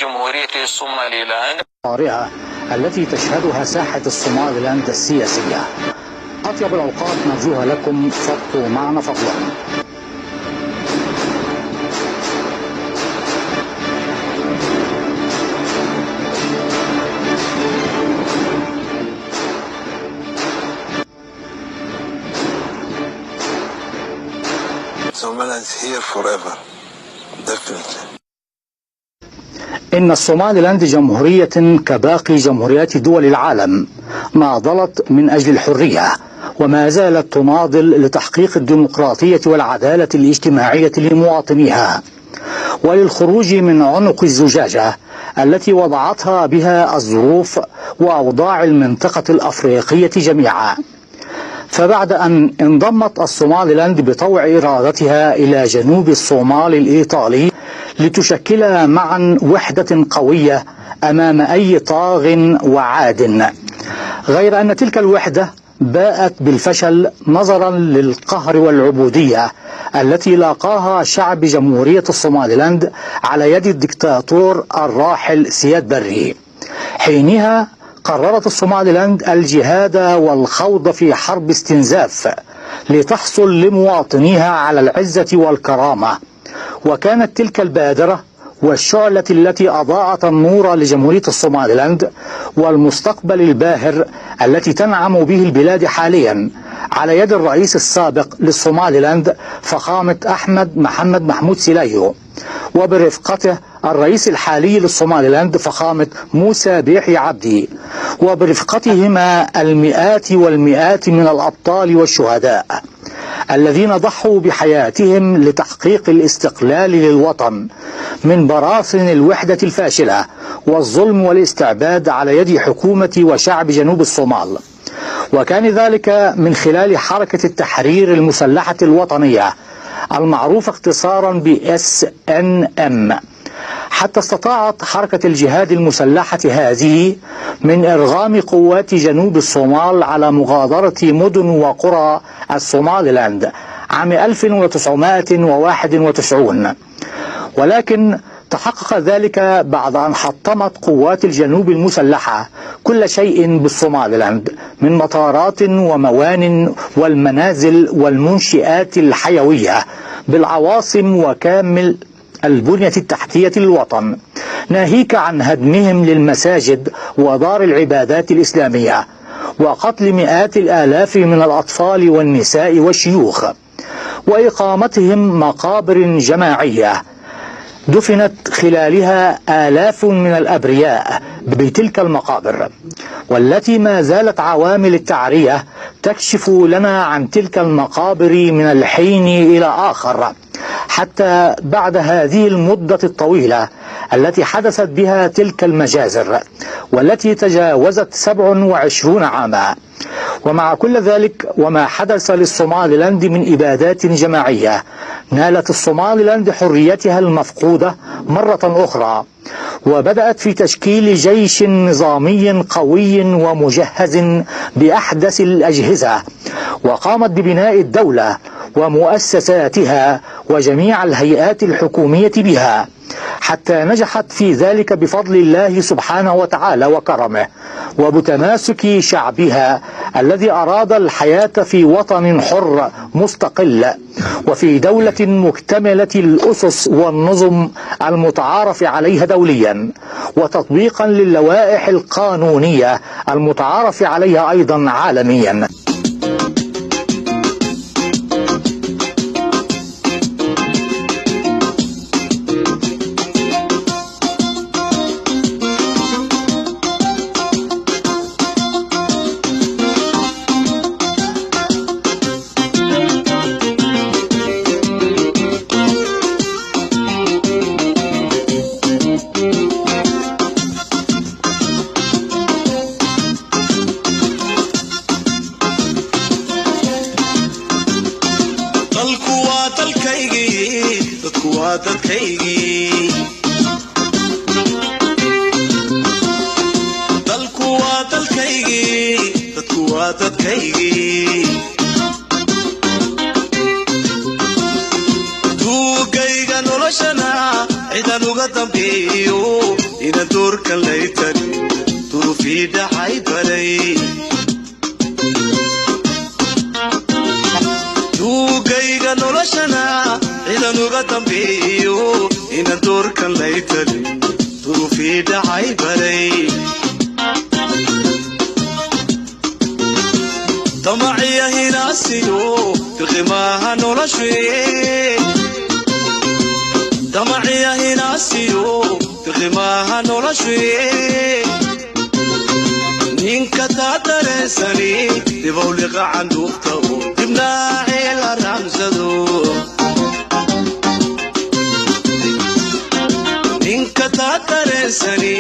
جمهورية الصوماليلاند الطارئة التي تشهدها ساحة الصوماليلاند السياسية. أطيب الأوقات نرجوها لكم، فابقوا معنا فضلا. Somaliland is here forever. Definitely. إن الصوماليلاند جمهورية كباقي جمهوريات دول العالم، ناضلت من أجل الحرية وما زالت تناضل لتحقيق الديمقراطية والعدالة الاجتماعية لمواطنيها وللخروج من عنق الزجاجة التي وضعتها بها الظروف وأوضاع المنطقة الأفريقية جميعا. فبعد أن انضمت الصوماليلاند بطوع إرادتها إلى جنوب الصومال الإيطالي لتشكل معا وحدة قوية أمام أي طاغ وعاد، غير أن تلك الوحدة باءت بالفشل نظرا للقهر والعبودية التي لاقاها شعب جمهورية الصوماليلاند على يد الدكتاتور الراحل سياد بري. حينها قررت الصوماليلاند الجهاد والخوض في حرب استنزاف لتحصل لمواطنيها على العزة والكرامة، وكانت تلك البادرة والشعلة التي أضاءت النور لجمهورية الصوماليلاند والمستقبل الباهر التي تنعم به البلاد حاليا على يد الرئيس السابق للصوماليلاند فخامة أحمد محمد محمود سيلايو، وبرفقته الرئيس الحالي للصوماليلاند فخامة موسى بيحي عبدي، وبرفقتهما المئات والمئات من الأبطال والشهداء الذين ضحوا بحياتهم لتحقيق الاستقلال للوطن من براثن الوحدة الفاشلة والظلم والاستعباد على يد حكومة وشعب جنوب الصومال. وكان ذلك من خلال حركة التحرير المسلحة الوطنية المعروفة اختصارا ب SNM، حتى استطاعت حركة الجهاد المسلحة هذه من إرغام قوات جنوب الصومال على مغادرة مدن وقرى الصوماليلاند عام 1991، ولكن تحقق ذلك بعد أن حطمت قوات الجنوب المسلحة كل شيء بالصوماليلاند من مطارات وموان والمنازل والمنشئات الحيوية بالعواصم وكامل البنية التحتية للوطن، ناهيك عن هدمهم للمساجد ودار العبادات الإسلامية وقتل مئات الآلاف من الأطفال والنساء والشيوخ وإقامتهم مقابر جماعية دفنت خلالها آلاف من الأبرياء بتلك المقابر، والتي ما زالت عوامل التعرية تكشف لنا عن تلك المقابر من الحين إلى آخر حتى بعد هذه المدة الطويلة التي حدثت بها تلك المجازر والتي تجاوزت 27 عاما. ومع كل ذلك وما حدث للصوماليلاند من إبادات جماعية، نالت الصوماليلاند حريتها المفقودة مرة أخرى، وبدأت في تشكيل جيش نظامي قوي ومجهز بأحدث الأجهزة، وقامت ببناء الدولة ومؤسساتها وجميع الهيئات الحكومية بها، حتى نجحت في ذلك بفضل الله سبحانه وتعالى وكرمه وبتماسك شعبها الذي أراد الحياة في وطن حر مستقل وفي دولة مكتملة الأسس والنظم المتعارف عليها دوليا، وتطبيقا للوائح القانونية المتعارف عليها أيضا عالميا. duugayga noloshana cidan uga dambeeyo ina doorkan laytani durufii dhacay balay duugayga noloshana ciidan uga dambeeyo ina doorkan laytani durufii dhacay balay damaciya hinaasiyo dirqimaha noloshee damaciya hinaasiyo dirqimaha noloshee ninka taa dareensani dibawliqa canduugta u dibnaacee la raamsado ninka taa dareensani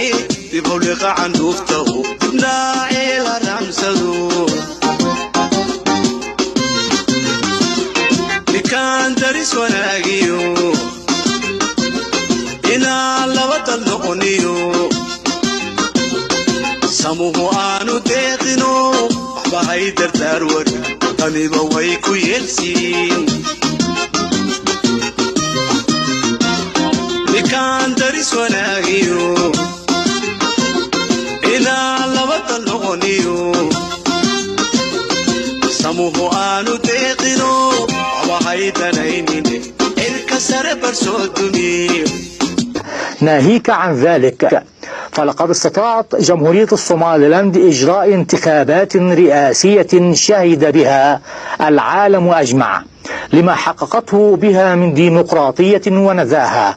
dibawliqa canduugta u dibnaacee la raamsado nikaan daris wanaagiyo inaan laba dad noqoniyo samuhu aanu deeqino waxba hay dardaar wari taniba way ku yeelsiin nikaan daris wanaagiyo inaan laba dad noqoniyo samuhu aanu deeqino waxba hay danaynine irka sare barsoo dumiyo. ناهيك عن ذلك فلقد استطاعت جمهورية الصوماليلاند إجراء انتخابات رئاسية شهد بها العالم أجمع لما حققته بها من ديمقراطية ونزاهة،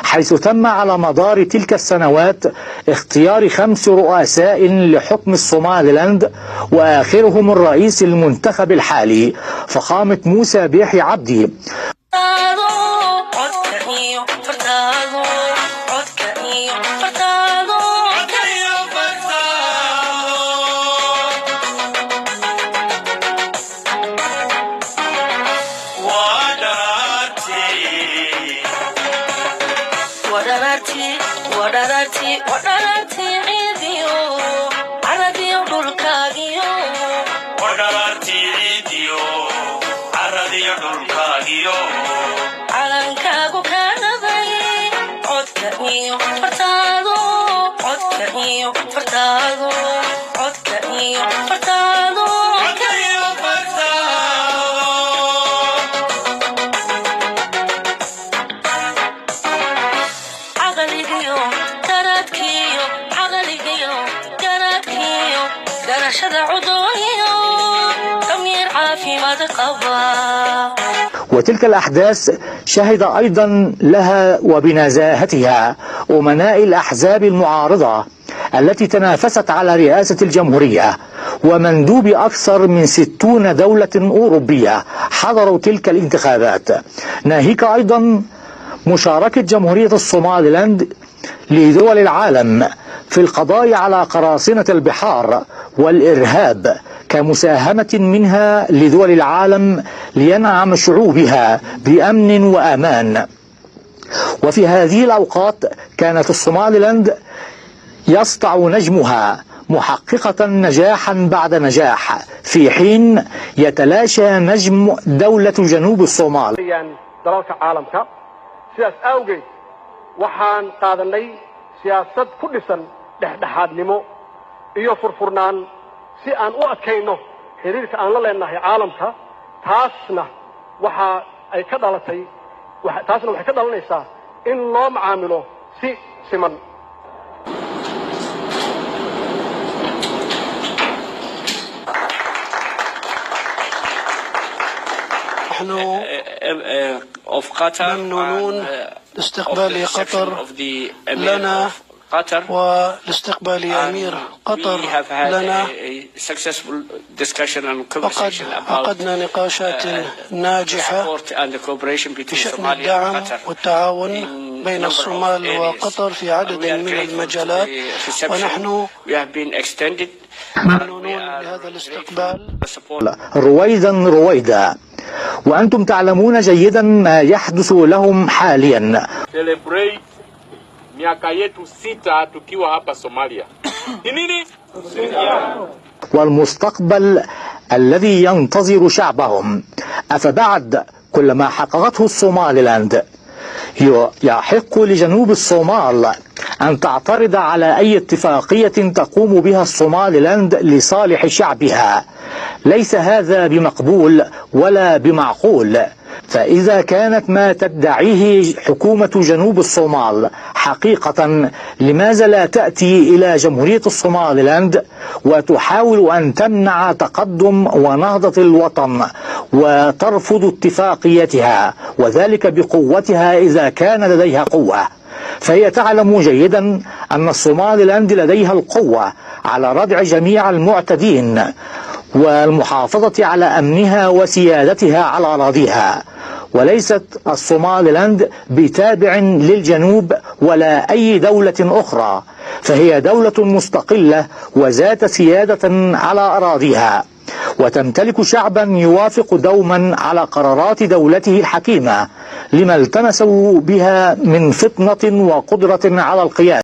حيث تم على مدار تلك السنوات اختيار 5 رؤساء لحكم الصوماليلاند، وآخرهم الرئيس المنتخب الحالي فخامة موسى بيحي عبدي. وتلك الأحداث شهد أيضا لها وبنزاهتها أمناء الأحزاب المعارضة التي تنافست على رئاسة الجمهورية، ومندوب أكثر من 60 دولة أوروبية حضروا تلك الانتخابات. ناهيك أيضا مشاركة جمهورية الصوماليلاند لدول العالم في القضاء على قراصنة البحار والإرهاب كمساهمة منها لدول العالم لينعم شعوبها بأمن وأمان. وفي هذه الأوقات كانت الصوماليلاند يسطع نجمها محققة نجاحا بعد نجاح، في حين يتلاشى نجم دولة جنوب الصومال. dalalka caalamka sidaas awgeed waxaan qaadanay siyaasad ku dhisan dhexdhexaadnimo iyo furfurnaan si aan u adkayno xiriirka aan la leenahay caalamka. taasna waxay ka dhalanaysaa in loo macaamilo si siman. ممنونون لاستقبال قطر لنا ولاستقبال أمير قطر لنا. وقد عقدنا نقاشات ناجحة بشأن الدعم والتعاون بين الصومال وقطر في عدد من المجالات، ونحن ممنونون لهذا الاستقبال. رويدا وأنتم تعلمون جيدا ما يحدث لهم حاليا. miaka yetu 6 tukiwa hapa Somalia. Ni nini? والمستقبل الذي ينتظر شعبهم. أفبعد كل ما حققته الصوماليلاند يحق لجنوب الصومال أن تعترض على أي اتفاقية تقوم بها الصوماليلاند لصالح شعبها. ليس هذا بمقبول ولا بمعقول، فإذا كانت ما تدعيه حكومة جنوب الصومال حقيقة، لماذا لا تأتي إلى جمهورية الصوماليلاند وتحاول أن تمنع تقدم ونهضة الوطن وترفض اتفاقيتها، وذلك بقوتها إذا كان لديها قوة؟ فهي تعلم جيدا أن الصوماليلاند لديها القوة على ردع جميع المعتدين والمحافظة على أمنها وسيادتها على أراضيها، وليست الصوماليلاند بتابع للجنوب ولا أي دولة أخرى، فهي دولة مستقلة وذات سيادة على أراضيها، وتمتلك شعبا يوافق دوما على قرارات دولته الحكيمة لما التمسوا بها من فطنة وقدرة على القيادة.